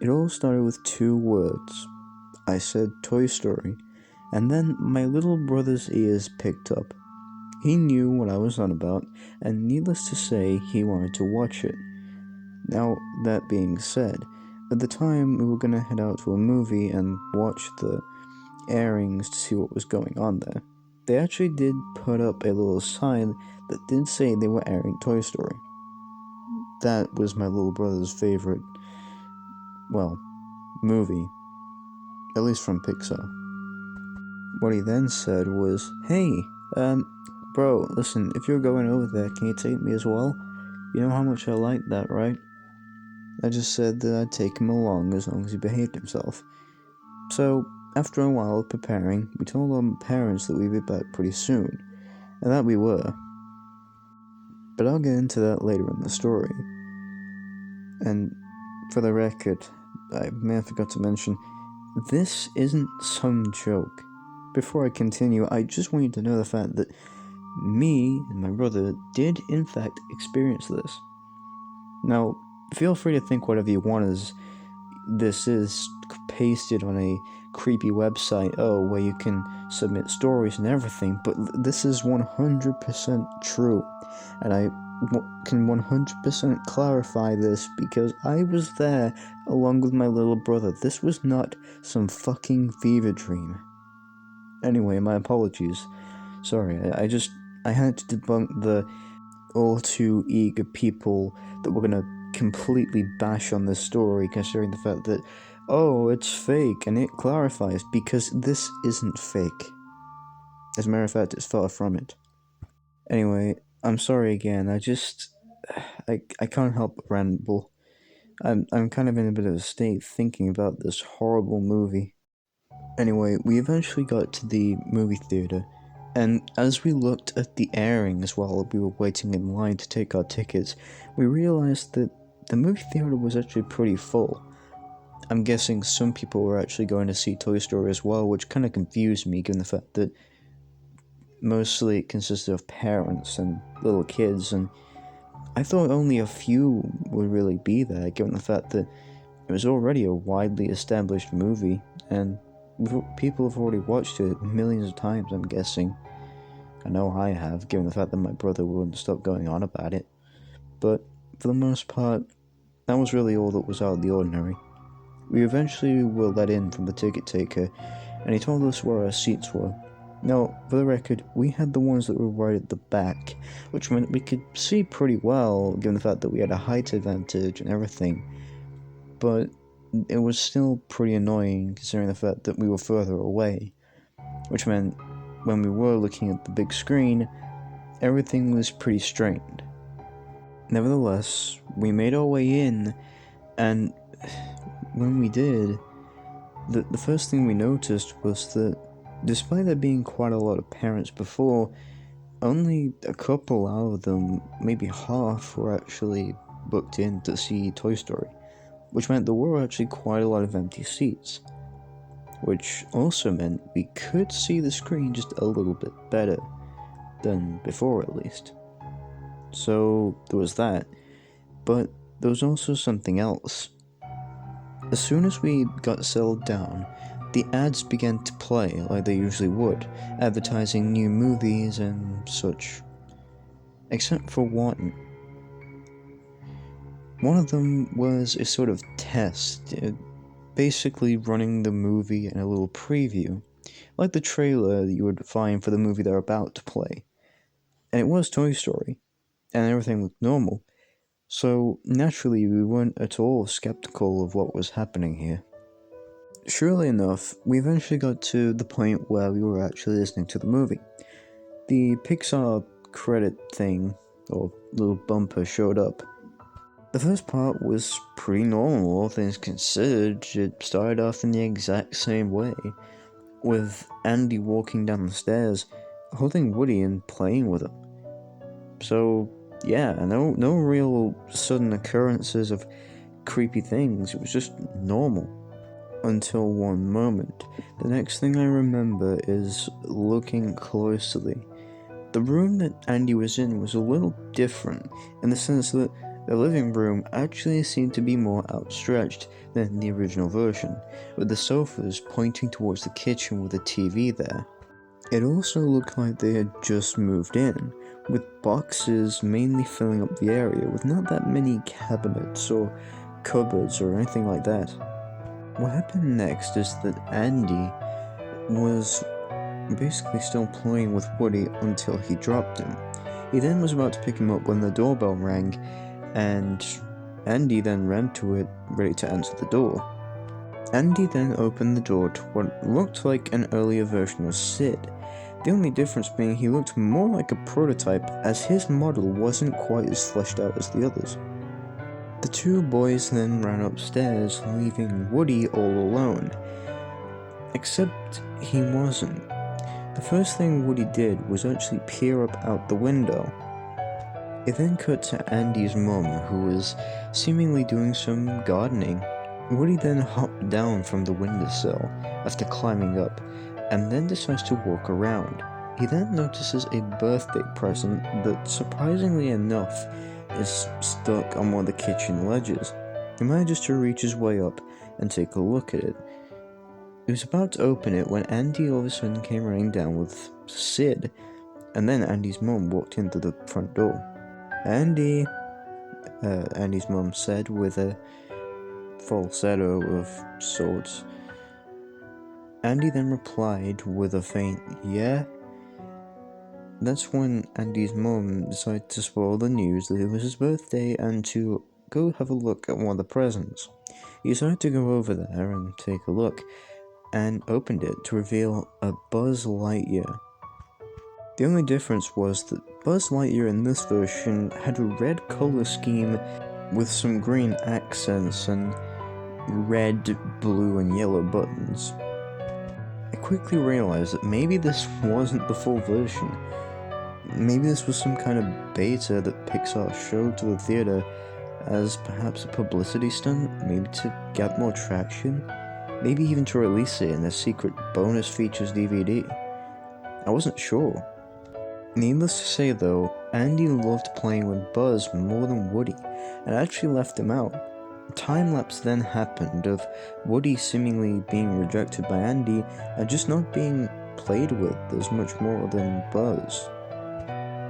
It all started with 2 words. I said Toy Story, and then my little brother's ears picked up. He knew what I was on about, and needless to say, he wanted to watch it. Now, that being said, at the time we were gonna head out to a movie and watch the airings to see what was going on there. They actually did put up a little sign that did say they were airing Toy Story. That was my little brother's favorite, well, movie, at least from Pixar. What he then said was, "Hey, bro, listen, if you're going over there, can you take me as well? You know how much I like that, right?" I just said that I'd take him along as long as he behaved himself. So, after a while of preparing, we told our parents that we'd be back pretty soon, and that we were. But I'll get into that later in the story. And for the record, I may have forgot to mention, this isn't some joke. Before I continue, I just want you to know the fact that me and my brother did in fact experience this. Now, feel free to think whatever you want as this is pasted on a creepy website, where you can submit stories and everything, but this is 100% true, and I can 100% clarify this because I was there along with my little brother. This was not some fucking fever dream. Anyway, my apologies. Sorry, I had to debunk the all too eager people that were gonna completely bash on this story, considering the fact that, it's fake, and it clarifies, because this isn't fake. As a matter of fact, it's far from it. Anyway, I'm sorry again, I can't help but ramble. I'm kind of in a bit of a state thinking about this horrible movie. Anyway, we eventually got to the movie theater, and as we looked at the airings while we were waiting in line to take our tickets, we realized that the movie theater was actually pretty full. I'm guessing some people were actually going to see Toy Story as well, which kind of confused me given the fact that mostly it consisted of parents and little kids, and I thought only a few would really be there given the fact that it was already a widely established movie, and people have already watched it millions of times, I'm guessing. I know I have, given the fact that my brother wouldn't stop going on about it. But for the most part, that was really all that was out of the ordinary. We eventually were let in from the ticket taker, and he told us where our seats were. Now, for the record, we had the ones that were right at the back, which meant we could see pretty well, given the fact that we had a height advantage and everything. But it was still pretty annoying, considering the fact that we were further away, which meant when we were looking at the big screen, everything was pretty strained. Nevertheless, we made our way in, and when we did, the first thing we noticed was that despite there being quite a lot of parents before, only a couple out of them, maybe half, were actually booked in to see Toy Story, which meant there were actually quite a lot of empty seats, which also meant we could see the screen just a little bit better than before, at least. So there was that, but there was also something else. As soon as we got settled down, the ads began to play like they usually would, advertising new movies and such. Except for one. One of them was a sort of test, basically running the movie in a little preview, like the trailer that you would find for the movie they're about to play. And it was Toy Story, and everything looked normal, so naturally we weren't at all skeptical of what was happening here. Surely enough, we eventually got to the point where we were actually listening to the movie. The Pixar credit thing, or little bumper, showed up. The first part was pretty normal, all things considered. It started off in the exact same way, with Andy walking down the stairs, holding Woody and playing with him. So, yeah, no real sudden occurrences of creepy things, it was just normal. Until one moment. The next thing I remember is looking closely. The room that Andy was in was a little different, in the sense that The living room actually seemed to be more outstretched than the original version, with the sofas pointing towards the kitchen with a TV there. It also looked like they had just moved in, with boxes mainly filling up the area with not that many cabinets or cupboards or anything like that. What happened next is that Andy was basically still playing with Woody until he dropped him. He then was about to pick him up when the doorbell rang, and Andy then ran to it, ready to answer the door. Andy then opened the door to what looked like an earlier version of Sid, the only difference being he looked more like a prototype as his model wasn't quite as fleshed out as the others. The two boys then ran upstairs, leaving Woody all alone. Except he wasn't. The first thing Woody did was actually peer up out the window. It then cut to Andy's mum, who was seemingly doing some gardening. Woody then hopped down from the windowsill after climbing up, and then decides to walk around. He then notices a birthday present that, surprisingly enough, is stuck on one of the kitchen ledges. He manages to reach his way up and take a look at it. He was about to open it when Andy all of a sudden came running down with Sid, and then Andy's mum walked into the front door. Andy's mum said with a falsetto of sorts. Andy then replied with a faint "yeah." That's when Andy's mum decided to spoil the news that it was his birthday and to go have a look at one of the presents. He decided to go over there and take a look, and opened it to reveal a Buzz Lightyear. The only difference was that Buzz Lightyear in this version had a red color scheme with some green accents and red, blue, and yellow buttons. I quickly realized that maybe this wasn't the full version. Maybe this was some kind of beta that Pixar showed to the theater as perhaps a publicity stunt, maybe to get more traction, maybe even to release it in a secret bonus features DVD. I wasn't sure. Needless to say though, Andy loved playing with Buzz more than Woody, and actually left him out. A time lapse then happened of Woody seemingly being rejected by Andy and just not being played with as much more than Buzz.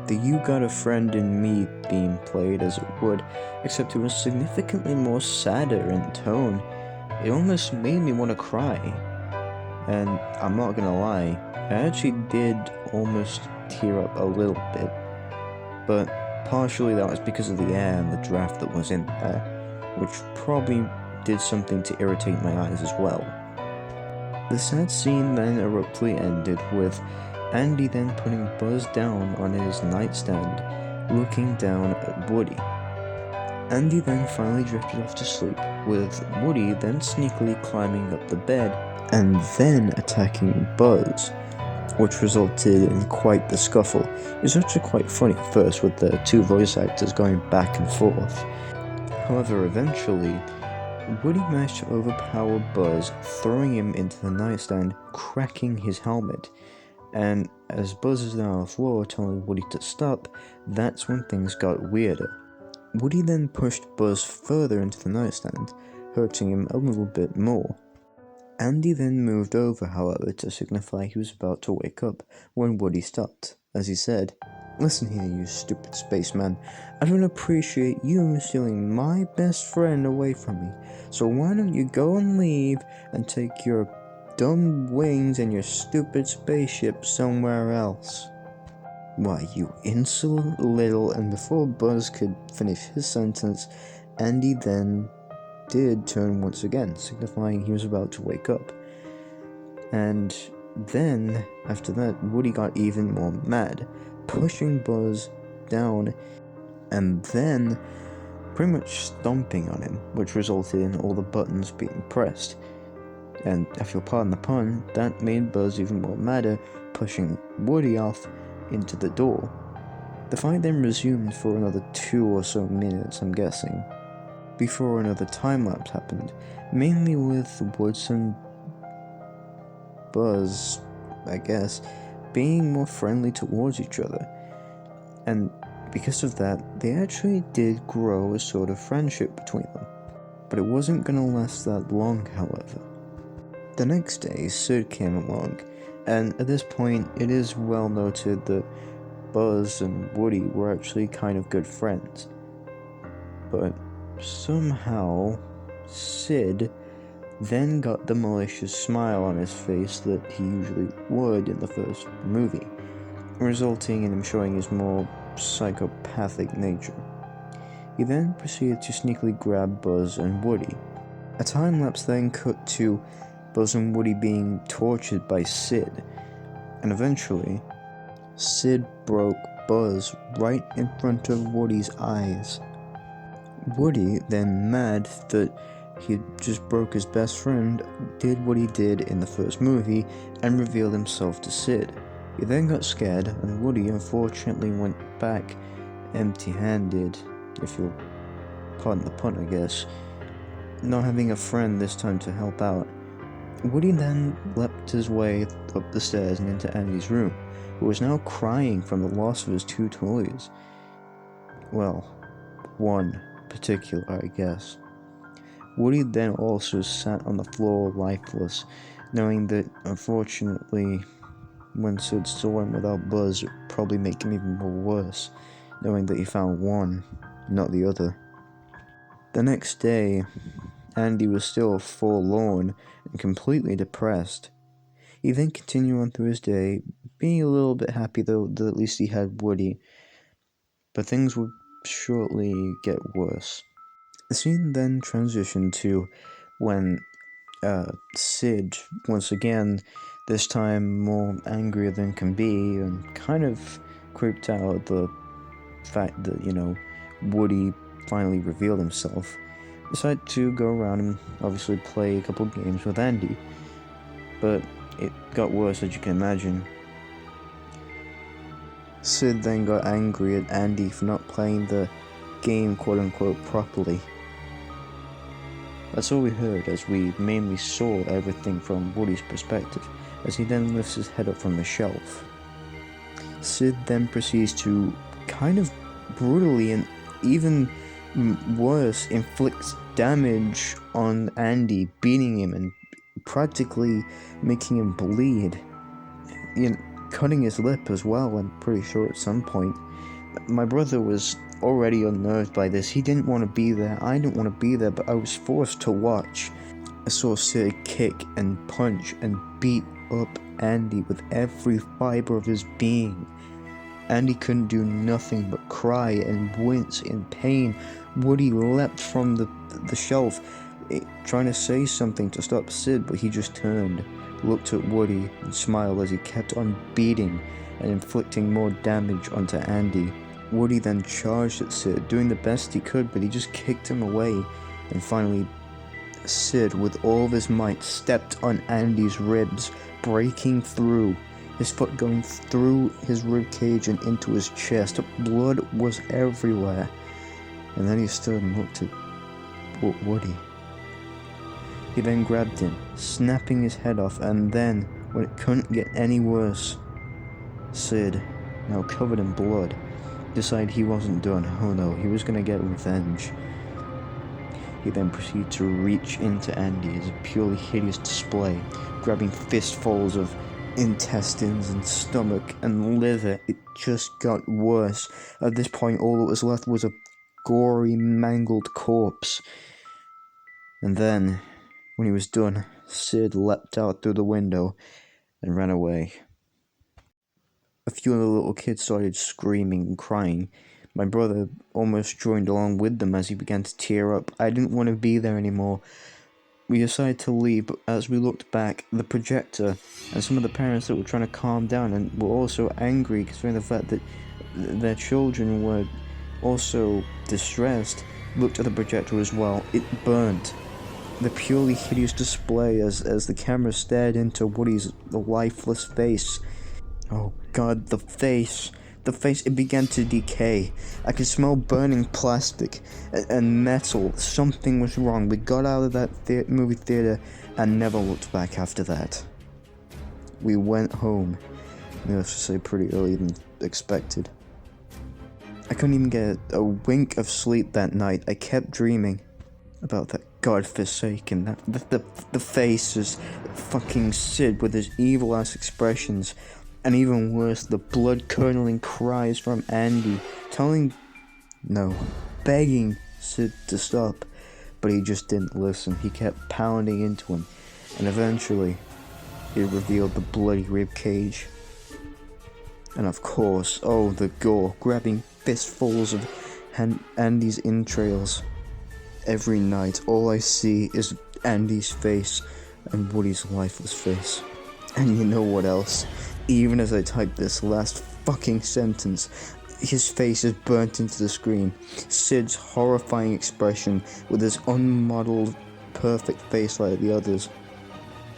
The "You Got a Friend in Me" theme played as it would, except it was significantly more sadder in tone. It almost made me want to cry. And I'm not gonna lie, I actually did almost tear up a little bit. But partially that was because of the air and the draft that was in there, which probably did something to irritate my eyes as well. The sad scene then abruptly ended with Andy then putting Buzz down on his nightstand, looking down at Woody. Andy then finally drifted off to sleep, with Woody then sneakily climbing up the bed and then attacking Buzz, which resulted in quite the scuffle. It was actually quite funny at first with the two voice actors going back and forth. However, eventually, Woody managed to overpower Buzz, throwing him into the nightstand, cracking his helmet. And as Buzz is now on the floor telling Woody to stop, that's when things got weirder. Woody then pushed Buzz further into the nightstand, hurting him a little bit more. Andy then moved over, however, to signify he was about to wake up when Woody stopped, as he said, "Listen here, you stupid spaceman. I don't appreciate you stealing my best friend away from me, so why don't you go and leave and take your dumb wings and your stupid spaceship somewhere else?" Why, you insolent little... And before Buzz could finish his sentence, Andy then did turn once again, signifying he was about to wake up. And then, after that, Woody got even more mad, pushing Buzz down, and then pretty much stomping on him, which resulted in all the buttons being pressed. And if you'll pardon the pun, that made Buzz even more madder, pushing Woody off into the door. The fight then resumed for another 2 or so minutes, I'm guessing, before another time lapse happened, mainly with Woods and Buzz, I guess, being more friendly towards each other. And Because of that, they actually did grow a sort of friendship between them. But it wasn't gonna last that long, however. The next day, Sid came along, and at this point, it is well noted that Buzz and Woody were actually kind of good friends. But somehow, Sid then got the malicious smile on his face that he usually would in the first movie, resulting in him showing his more psychopathic nature. He then proceeded to sneakily grab Buzz and Woody. A time lapse then cut to Buzz and Woody being tortured by Sid, and eventually, Sid broke Buzz right in front of Woody's eyes. Woody, then mad that he just broke his best friend, did what he did in the first movie and revealed himself to Sid. He then got scared, and Woody unfortunately went back empty-handed, if you'll pardon the pun, I guess, not having a friend this time to help out. Woody then leapt his way up the stairs and into Andy's room, who was now crying from the loss of his two toys. Well, one particular, I guess. Woody then also sat on the floor lifeless, knowing that, unfortunately, when Sid saw him without Buzz, it would probably make him even more worse, knowing that he found one, not the other. The next day, Andy was still forlorn and completely depressed. He then continued on through his day, being a little bit happy though that at least he had Woody, but things would shortly get worse. The scene then transitioned to when Sid, once again, this time more angrier than can be, and kind of creeped out at the fact that, Woody finally revealed himself, decided to go around and obviously play a couple games with Andy. But it got worse, as you can imagine. Sid then got angry at Andy for not playing the game quote-unquote properly. That's all we heard, as we mainly saw everything from Woody's perspective, as he then lifts his head up from the shelf. Sid then proceeds to kind of brutally and even worse inflicts damage on Andy, beating him and practically making him bleed, cutting his lip as well, I'm pretty sure at some point. My brother was already unnerved by this. He didn't want to be there, I didn't want to be there, but I was forced to watch. I saw Sid kick and punch and beat up Andy with every fiber of his being. Andy couldn't do nothing but cry and wince in pain. Woody leapt from the shelf, trying to say something to stop Sid, but he just turned, looked at Woody, and smiled as he kept on beating and inflicting more damage onto Andy. Woody then charged at Sid, doing the best he could, but he just kicked him away, and finally Sid, with all of his might, stepped on Andy's ribs, breaking through, his foot going through his ribcage and into his chest. Blood was everywhere. And then he stood and looked at Woody. He then grabbed him, snapping his head off, and then, when it couldn't get any worse, Sid, now covered in blood, decided he wasn't done. Oh no, he was gonna get revenge. He then proceeded to reach into Andy as a purely hideous display, grabbing fistfuls of intestines and stomach and liver. It just got worse. At this point, all that was left was a gory, mangled corpse. And then, when he was done, Sid leapt out through the window and ran away. A few of the little kids started screaming and crying. My brother almost joined along with them as he began to tear up. I didn't want to be there anymore. We decided to leave, but as we looked back, the projector and some of the parents that were trying to calm down and were also angry considering the fact that their children were also distressed, looked at the projector as well. It burnt. The purely hideous display as the camera stared into Woody's lifeless face. Oh god, the face, it began to decay. I could smell burning plastic and metal. Something was wrong. We got out of that movie theater and never looked back after that. We went home, needless to say, pretty early than expected. I couldn't even get a wink of sleep that night. I kept dreaming about that godforsaken, the faces, fucking Sid with his evil ass expressions, and even worse, the blood curdling cries from Andy, begging Sid to stop, but he just didn't listen. He kept pounding into him, and eventually, it revealed the bloody rib cage. And of course, oh, the gore, grabbing fistfuls of Andy's entrails. Every night, all I see is Andy's face and Woody's lifeless face. And you know what else? Even as I type this last fucking sentence, his face is burnt into the screen. Sid's horrifying expression with his unmodeled, perfect face like the others.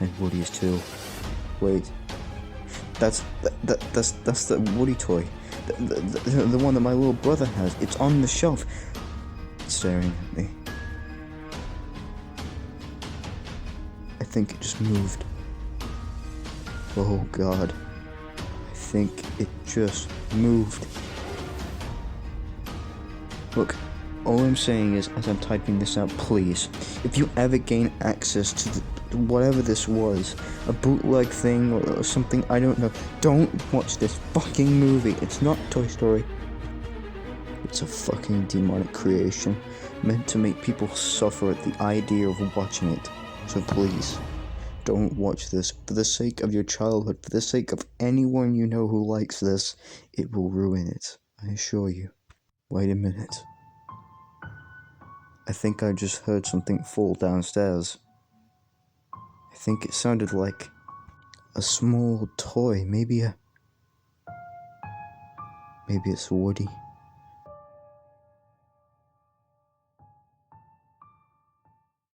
And Woody's too. Wait. That's the Woody toy. The one that my little brother has. It's on the shelf. It's staring at me. I think it just moved. Oh God. I think it just moved. Look, all I'm saying is, as I'm typing this out, please, if you ever gain access to whatever this was, a bootleg thing or something, I don't know, don't watch this fucking movie. It's not Toy Story. It's a fucking demonic creation meant to make people suffer at the idea of watching it. So please, don't watch this. For the sake of your childhood, for the sake of anyone you know who likes this, it will ruin it. I assure you. Wait a minute. I think I just heard something fall downstairs. I think it sounded like a small toy, maybe it's Woody.